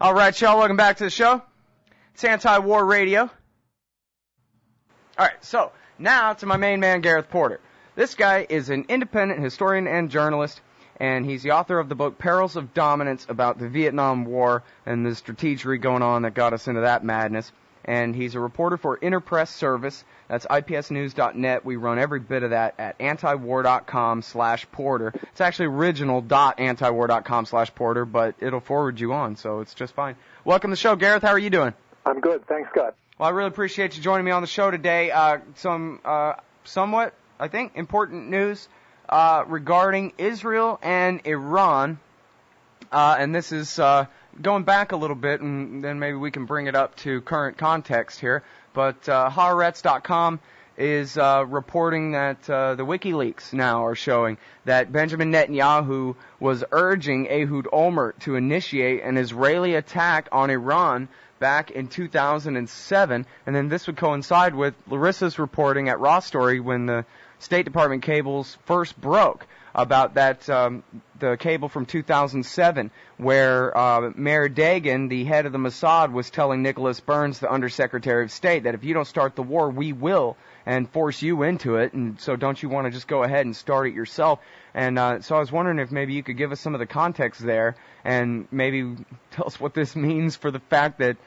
All right, y'all, welcome back to the show. It's Anti-War Radio. All right, so now to my main man, Gareth Porter. This guy is an independent historian and journalist, and he's the author of the book Perils of Dominance about the Vietnam War and the strategery going on that got us into that madness. And he's a reporter for Interpress Service. That's ipsnews.net. We run every bit of that at antiwar.com/Porter. It's actually original.antiwar.com/Porter, but it'll forward you on, so it's just fine. Welcome to the show, Gareth. How are you doing? I'm good. Thanks, Scott. Well, I really appreciate you joining me on the show today. Some somewhat, I think, important news regarding Israel and Iran. And this is going back a little bit, and then maybe we can bring it up to current context here. But Haaretz.com is reporting that the WikiLeaks now are showing that Benjamin Netanyahu was urging Ehud Olmert to initiate an Israeli attack on Iran back in 2007. And then this would coincide with Larissa's reporting at Raw Story when the State Department cables first broke about that the cable from 2007 where Mayor Dagan, the head of the Mossad, was telling Nicholas Burns, the Undersecretary of State, that if you don't start the war, we will, and force you into it, and so don't you want to just go ahead and start it yourself? And so I was wondering if maybe you could give us some of the context there and maybe tell us what this means for the fact that,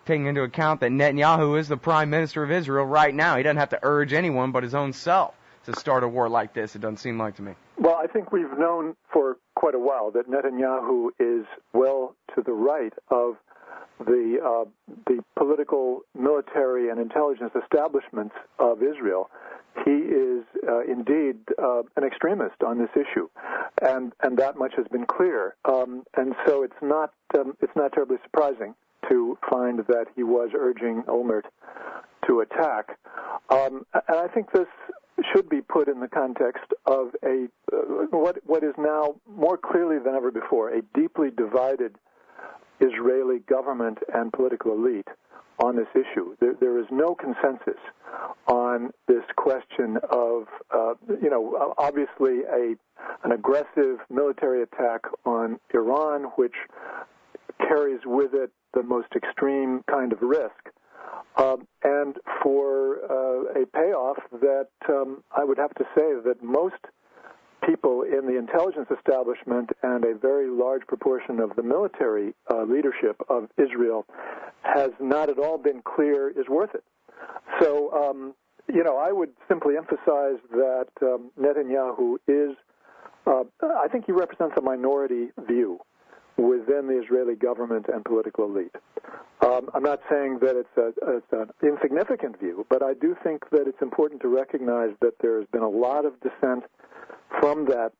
taking into account that Netanyahu is the Prime Minister of Israel right now. He doesn't have to urge anyone but his own self to start a war like this, it doesn't seem like to me. Well, I think we've known for quite a while that Netanyahu is well to the right of the political, military, and intelligence establishments of Israel. He is indeed an extremist on this issue, and that much has been clear. And so it's not terribly surprising to find that he was urging Olmert to attack. And I think this should be put in the context of what is now more clearly than ever before a deeply divided Israeli government and political elite on this issue. There is no consensus on this question of, obviously an aggressive military attack on Iran, which carries with it the most extreme kind of risk. And for a payoff that I would have to say that most people in the intelligence establishment and a very large proportion of the military leadership of Israel has not at all been clear is worth it. So, I would simply emphasize that Netanyahu is, I think he represents a minority view within the Israeli government and political elite. I'm not saying that it's an insignificant view, but I do think that it's important to recognize that there has been a lot of dissent from that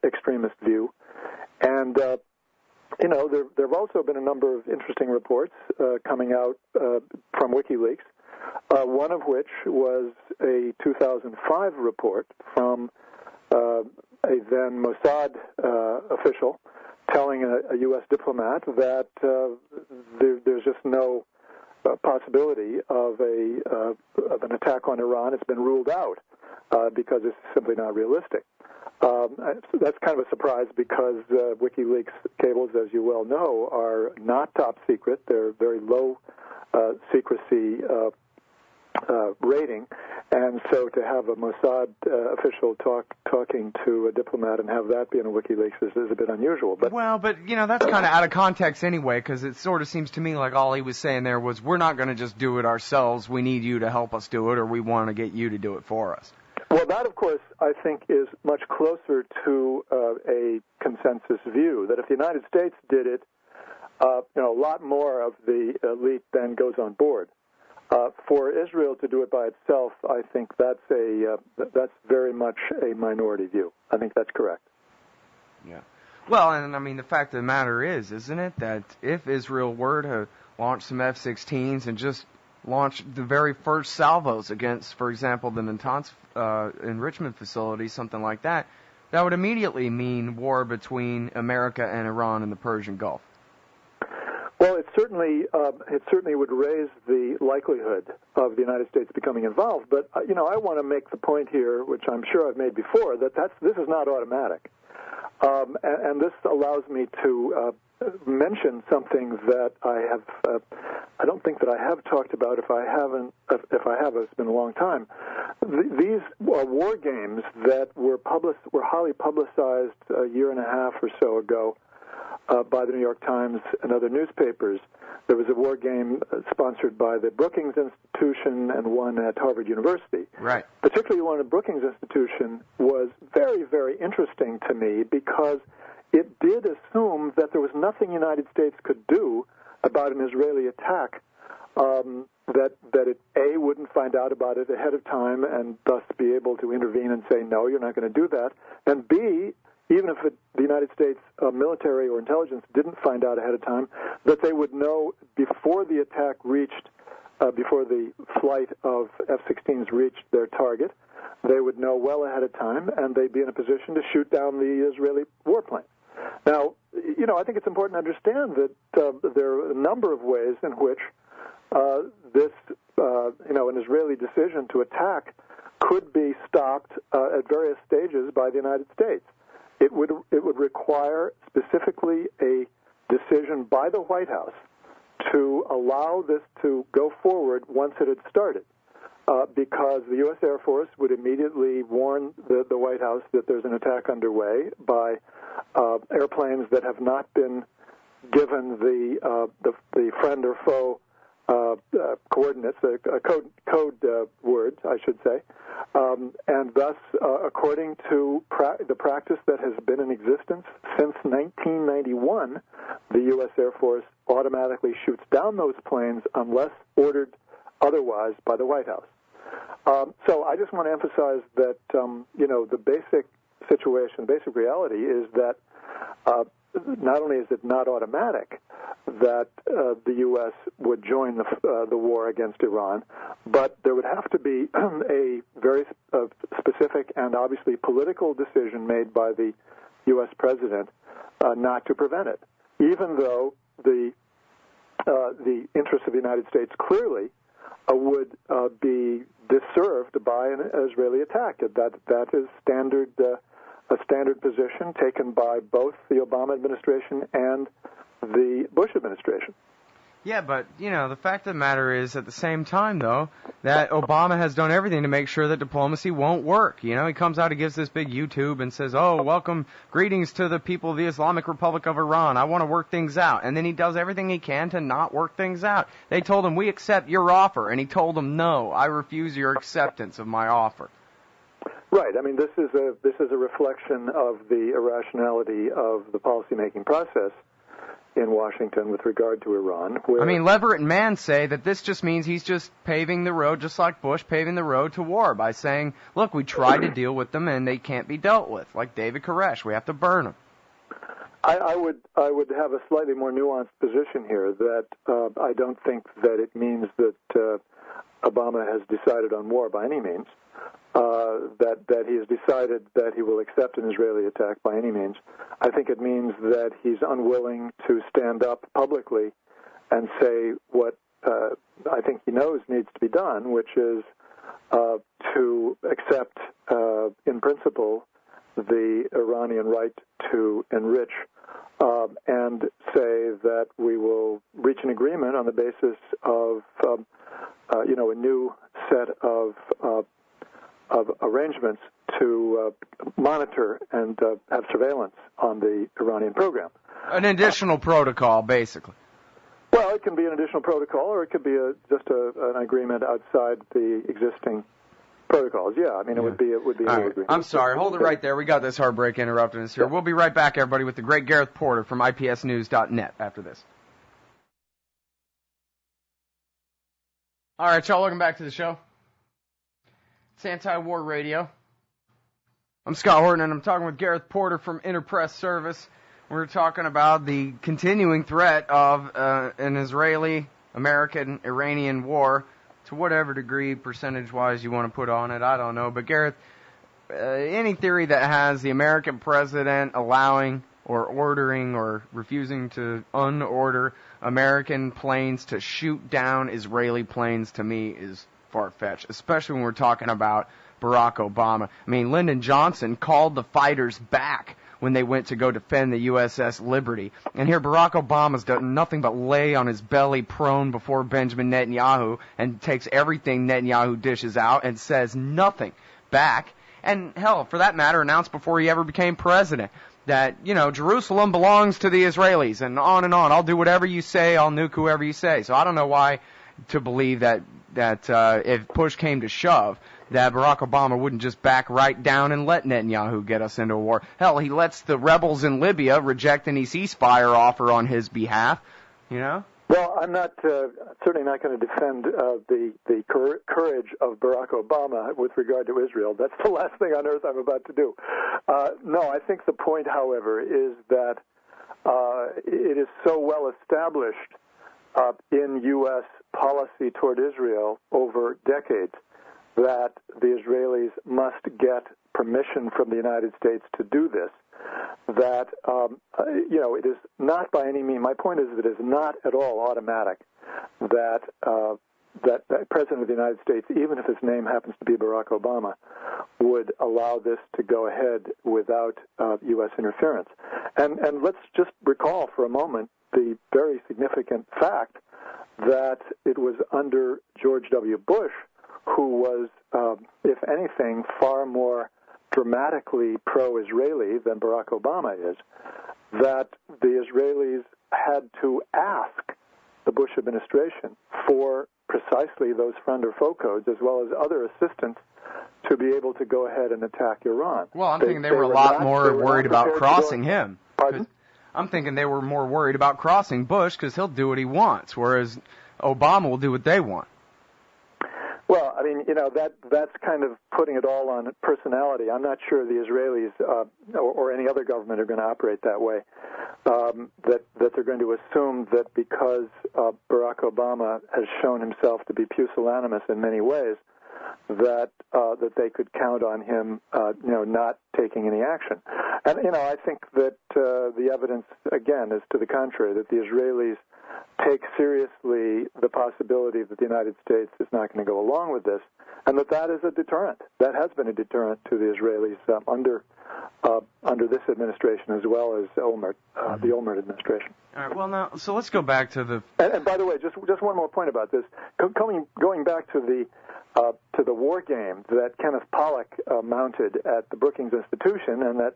extremist view. And, there have also been a number of interesting reports coming out from WikiLeaks, one of which was a 2005 report from a then Mossad official telling a U.S. diplomat that there's just no possibility of an attack on Iran. It's been ruled out because it's simply not realistic. That's kind of a surprise because WikiLeaks cables, as you well know, are not top secret. They're very low secrecy rating, and so to have a Mossad official talking to a diplomat and have that be in a WikiLeaks is a bit unusual. But that's kind of out of context anyway, because it sort of seems to me like all he was saying there was, we're not going to just do it ourselves. We need you to help us do it, or we want to get you to do it for us. Well, that, of course, I think is much closer to a consensus view, that if the United States did it, a lot more of the elite then goes on board. For Israel to do it by itself, I think that's very much a minority view. I think that's correct. Yeah. Well, and I mean, the fact of the matter is, isn't it, that if Israel were to launch some F-16s and just launch the very first salvos against, for example, the Natanz enrichment facility, something like that, that would immediately mean war between America and Iran in the Persian Gulf. Well, it certainly would raise the likelihood of the United States becoming involved. But I want to make the point here, which I'm sure I've made before, that this is not automatic. And this allows me to mention something that I don't think that I have talked about. If I have, it's been a long time. These war games that were highly publicized a year and a half or so ago by the New York Times and other newspapers. There was a war game sponsored by the Brookings Institution and one at Harvard University. Right. Particularly one at the Brookings Institution was very, very interesting to me because it did assume that there was nothing the United States could do about an Israeli attack, that it, A, wouldn't find out about it ahead of time and thus be able to intervene and say, no, you're not going to do that, and B, even if the United States military or intelligence didn't find out ahead of time, that they would know before the attack reached, before the flight of F-16s reached their target, they would know well ahead of time, and they'd be in a position to shoot down the Israeli warplane. Now, I think it's important to understand that there are a number of ways in which an Israeli decision to attack could be stopped at various stages by the United States. It would require specifically a decision by the White House to allow this to go forward once it had started, because the U.S. Air Force would immediately warn the White House that there's an attack underway by airplanes that have not been given the friend or foe coordinates, code words, I should say, and thus, according to the practice that has been in existence since 1991, the U.S. Air Force automatically shoots down those planes unless ordered otherwise by the White House. So I just want to emphasize that, the basic situation, basic reality is that not only is it not automatic that the U.S. would join the war against Iran, but there would have to be a very specific and obviously political decision made by the U.S. president not to prevent it, even though the interests of the United States clearly would be disserved by an Israeli attack. That is a standard position taken by both the Obama administration and the Bush administration. Yeah, but, the fact of the matter is, at the same time, though, that Obama has done everything to make sure that diplomacy won't work. He comes out and gives this big YouTube and says, greetings to the people of the Islamic Republic of Iran. I want to work things out. And then he does everything he can to not work things out. They told him, we accept your offer. And he told them, no, I refuse your acceptance of my offer. Right. I mean, this is a reflection of the irrationality of the policymaking process in Washington with regard to Iran. Leverett and Mann say that this just means he's just paving the road, just like Bush paving the road to war by saying, look, we tried to deal with them and they can't be dealt with, like David Koresh. We have to burn them. I would have a slightly more nuanced position here that I don't think that it means that Obama has decided on war by any means. That he has decided that he will accept an Israeli attack by any means. I think it means that he's unwilling to stand up publicly and say what I think he knows needs to be done, which is to accept, in principle, the Iranian right to enrich and say that we will reach an agreement on the basis of, a new set of arrangements to monitor and have surveillance on the Iranian program. An additional protocol, basically. Well, it can be an additional protocol, or it could be just an agreement outside the existing protocols. Yeah, it would be a new agreement. I'm sorry. Hold it right there. We got this heartbreak interrupting us here. Yeah. We'll be right back, everybody, with the great Gareth Porter from IPSnews.net after this. All right, y'all, welcome back to the show. It's Anti-War Radio. I'm Scott Horton, and I'm talking with Gareth Porter from Interpress Service. We're talking about the continuing threat of an Israeli-American-Iranian war, to whatever degree, percentage-wise, you want to put on it. I don't know. But, Gareth, any theory that has the American president allowing or ordering or refusing to unorder American planes to shoot down Israeli planes, to me, is far-fetched, especially when we're talking about Barack Obama. Lyndon Johnson called the fighters back when they went to go defend the USS Liberty. And here Barack Obama's done nothing but lay on his belly prone before Benjamin Netanyahu and takes everything Netanyahu dishes out and says nothing back. And hell, for that matter, announced before he ever became president that, Jerusalem belongs to the Israelis, and on and on. I'll do whatever you say, I'll nuke whoever you say. So I don't know why to believe that if push came to shove, that Barack Obama wouldn't just back right down and let Netanyahu get us into a war. Hell, he lets the rebels in Libya reject any ceasefire offer on his behalf, Well, I'm not certainly not going to defend the courage of Barack Obama with regard to Israel. That's the last thing on earth I'm about to do. No, I think the point, however, is that it is so well established in U.S. policy toward Israel over decades that the Israelis must get permission from the United States to do this. That, it is not by any means, my point is that it is not at all automatic that the President of the United States, even if his name happens to be Barack Obama, would allow this to go ahead without U.S. interference. And let's just recall for a moment the very significant fact that it was under George W. Bush, who was, if anything, far more dramatically pro-Israeli than Barack Obama is, that the Israelis had to ask the Bush administration for precisely those friend or foe codes, as well as other assistance, to be able to go ahead and attack Iran. Well, I'm thinking they were a lot more worried about crossing him. Pardon? I'm thinking they were more worried about crossing Bush because he'll do what he wants, whereas Obama will do what they want. Well, I mean, that's kind of putting it all on personality. I'm not sure the Israelis or any other government are going to operate that way. That they're going to assume that because Barack Obama has shown himself to be pusillanimous in many ways, that they could count on him, not taking any action. And I think that the evidence again is to the contrary, that the Israelis take seriously the possibility that the United States is not going to go along with this, and that is a deterrent. That has been a deterrent to the Israelis under this administration as well as Olmert, the Olmert administration. All right. Well, now, so let's go back to the. And by the way, just one more point about this. Going back to the war game that Kenneth Pollock mounted at the Brookings Institution, and that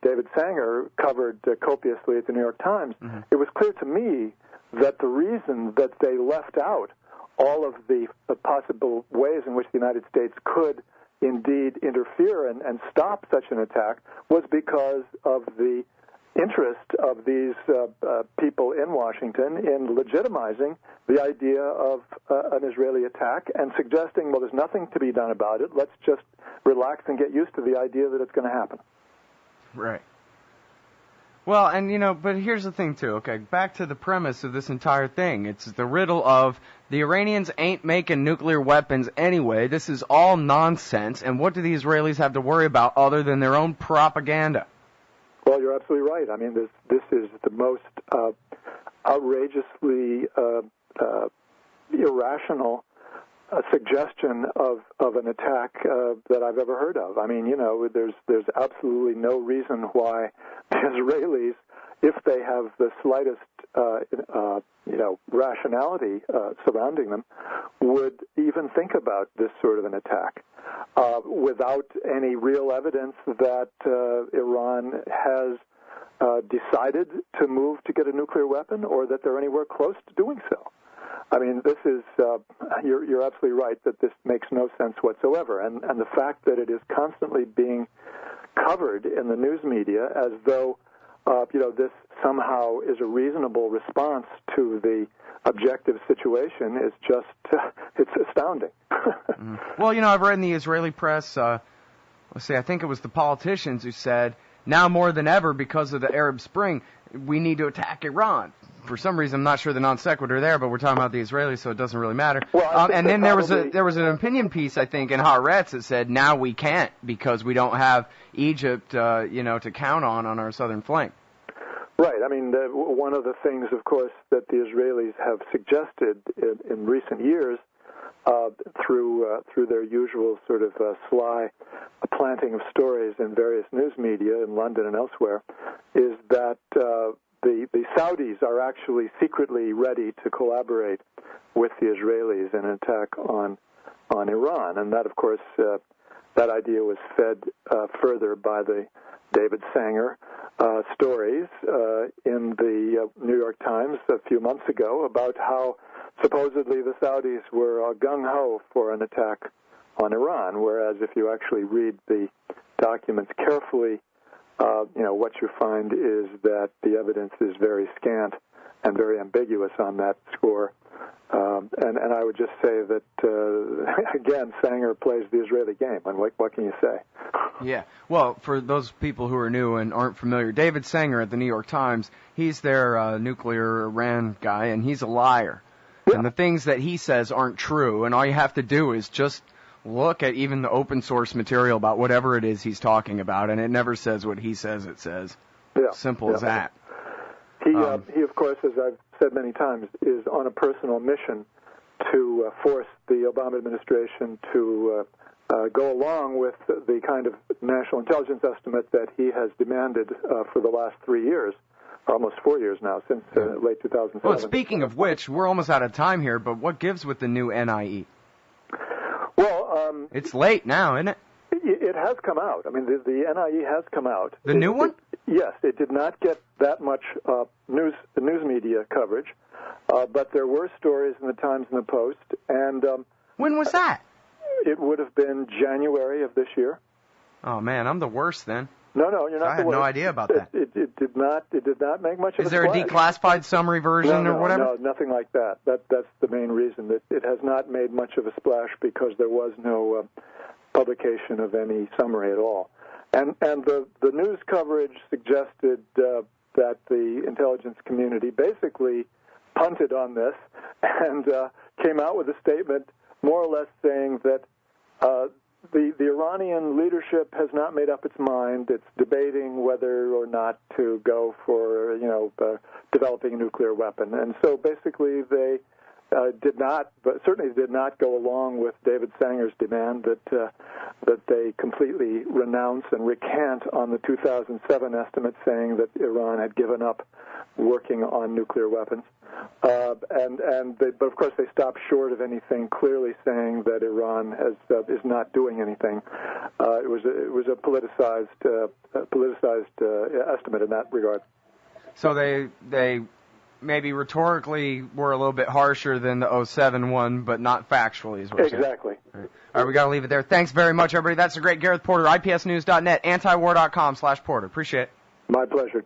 David Sanger covered copiously at the New York Times. Mm-hmm. It was clear to me that the reason that they left out all of the possible ways in which the United States could indeed interfere and stop such an attack was because of the interest of these people in Washington in legitimizing the idea of an Israeli attack and suggesting, well, there's nothing to be done about it. Let's just relax and get used to the idea that it's going to happen. Right. Well, and, but here's the thing, too, okay? Back to the premise of this entire thing. It's the riddle of the Iranians ain't making nuclear weapons anyway. This is all nonsense. And what do the Israelis have to worry about other than their own propaganda? Well, you're absolutely right. I mean, this is the most outrageously irrational suggestion of an attack that I've ever heard of. I mean, there's absolutely no reason why the Israelis, if they have the slightest rationality surrounding them, would even think about this sort of an attack without any real evidence that Iran has decided to move to get a nuclear weapon or that they're anywhere close to doing so. I mean, this is, you're absolutely right that this makes no sense whatsoever. And the fact that it is constantly being covered in the news media as though, this somehow is a reasonable response to the objective situation is just, it's astounding. Well, I've read in the Israeli press, I think it was the politicians who said, now more than ever, because of the Arab Spring, we need to attack Iran. For some reason, I'm not sure the non sequitur there, but we're talking about the Israelis, so it doesn't really matter. Well, and then there was an opinion piece, I think, in Haaretz that said now we can't because we don't have Egypt, to count on our southern flank. Right. I mean, one of the things, of course, that the Israelis have suggested in recent years through their usual sort of sly planting of stories in various news media in London and elsewhere, is that the Saudis are actually secretly ready to collaborate with the Israelis in an attack on Iran, and that, of course, that idea was fed further by the David Sanger stories in the New York Times a few months ago about how supposedly the Saudis were gung-ho for an attack on Iran, whereas if you actually read the documents carefully, what you find is that the evidence is very scant and very ambiguous on that score. And I would just say that, again, Sanger plays the Israeli game, and what can you say? Yeah. Well, for those people who are new and aren't familiar, David Sanger at the New York Times, he's their nuclear Iran guy, and he's a liar. Yeah. And the things that he says aren't true, and all you have to do is just look at even the open source material about whatever it is he's talking about, and it never says what he says it says. Yeah. Simple as that. He, of course, as I've said many times, is on a personal mission to force the Obama administration to go along with the kind of national intelligence estimate that he has demanded for the last 3 years, almost 4 years now, since late 2007. Well, speaking of which, we're almost out of time here, but what gives with the new NIE? Well, it's late now, isn't it? It has come out. I mean, the NIE has come out. The new one? Yes, it did not get that much news media coverage, but there were stories in the Times and the Post. And when was that? It would have been January of this year. Oh man, I'm the worst then. No, you're not the worst. I had no idea about that. It did not make much of a Is there a declassified summary version or whatever? No, nothing like that. That's the main reason that it has not made much of a splash, because there was no publication of any summary at all. And the news coverage suggested that the intelligence community basically punted on this and came out with a statement more or less saying that the Iranian leadership has not made up its mind. It's debating whether or not to go for, developing a nuclear weapon. And so basically they certainly did not go along with David Sanger's demand that they completely renounce and recant on the 2007 estimate saying that Iran had given up working on nuclear weapons. But of course they stopped short of anything clearly saying that Iran is not doing anything. It was a politicized estimate in that regard. So they maybe rhetorically were a little bit harsher than the 07 one, but not factually, is what you're saying. Exactly. All right, we got to leave it there. Thanks very much, everybody. That's the great Gareth Porter, IPSnews.net, antiwar.com/Porter. Appreciate it. My pleasure.